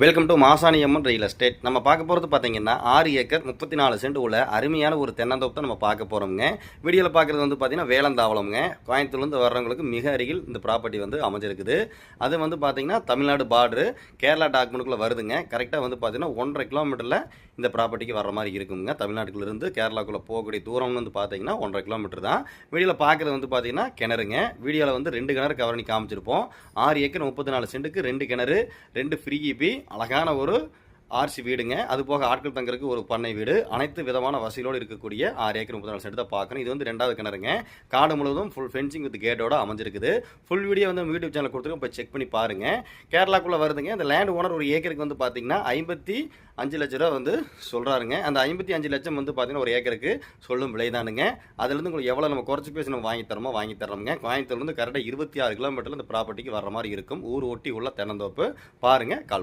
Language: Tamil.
Welcome to Masaniamman real estate. நம்ம பார்க்க போகிறது பார்த்தீங்கன்னா 6 ஏக்கர் 34 சென்ட் உள்ள அருமையான ஒரு தென்னந்தோப்பு தான் நம்ம பார்க்க போகிறோம்ங்க. வீடியோவில் பார்க்குறது வந்து பார்த்தீங்கன்னா வேலந்தாவளம்ங்க. கோயம்புத்தூர்லேருந்து வர்றவங்களுக்கு மிக அருகில் இந்த ப்ராப்பர்ட்டி வந்து அமைஞ்சிருக்குது. அது வந்து பார்த்தீங்கன்னா தமிழ்நாடு பார்டரு கேரளா டாக்குமெண்ட்டுக்குள்ளே வருதுங்க. கரெக்டாக வந்து பார்த்தீங்கன்னா 1.5 கிலோமீட்டரில் இந்த ப்ராப்பர்ட்டிக்கு வர மாதிரி இருக்குங்க. தமிழ்நாட்டுக்குள்ளேருந்து கேரளாக்குள்ளே போகக்கூடிய தூரம் வந்து பார்த்தீங்கன்னா 1.5 கிலோமீட்டர் தான். வீடியோவில் பார்க்குறது வந்து பார்த்தீங்கன்னா கிணறுங்க. வீடியோவில் வந்து 2 கிணறு கவர் பண்ணி காமிச்சிருப்போம். 6 ஏக்கர் 34 சென்ட்டுக்கு 2 கிணறு, 2 ஃப்ரீ இபி, அழகான ஒரு ஆர்சி வீடுங்க. அது போக ஆட்கள் தங்கறதுக்கு ஒரு பண்ணை வீடு, அனைத்து விதமான வசதியோடு இருக்கக்கூடிய 6 ஏக்கர் 34 சென்ட் தான் பார்க்கணும். இது வந்து 2வது கிணறுங்க. காடு முழுவதும் ஃபுல் ஃபென்சிங் வித் கேட்டோட அமைஞ்சிருக்குது. ஃபுல் வீடியோ வந்து நம்ம யூடியூப் சேனல் கொடுத்துருக்கோம், போய் செக் பண்ணி பாருங்க. கேரளாக்குள்ளே வருதுங்க. இந்த லேண்ட் ஓனர் ஒரு ஏக்கருக்கு வந்து பார்த்தீங்கன்னா 55 லட்ச ரூபா வந்து சொல்கிறாருங்க. அந்த 55 லட்சம் வந்து பார்த்தீங்கன்னா ஒரு ஏக்கருக்கு சொல்லும் விலைதானுங்க. அதுலேருந்து உங்களுக்கு எவ்வளோ நம்ம குறைச்சி பேசி நம்ம வாங்கி தரோங்க. கோயம்புத்தூர்லேருந்து கரெக்டாக 26 கிலோமீட்டரில் இந்த ப்ராப்பர்ட்டிக்கு வர மாதிரி இருக்கும். ஊர் ஒட்டி உள்ள தென்னந்தோப்பு பாருங்கள். கால்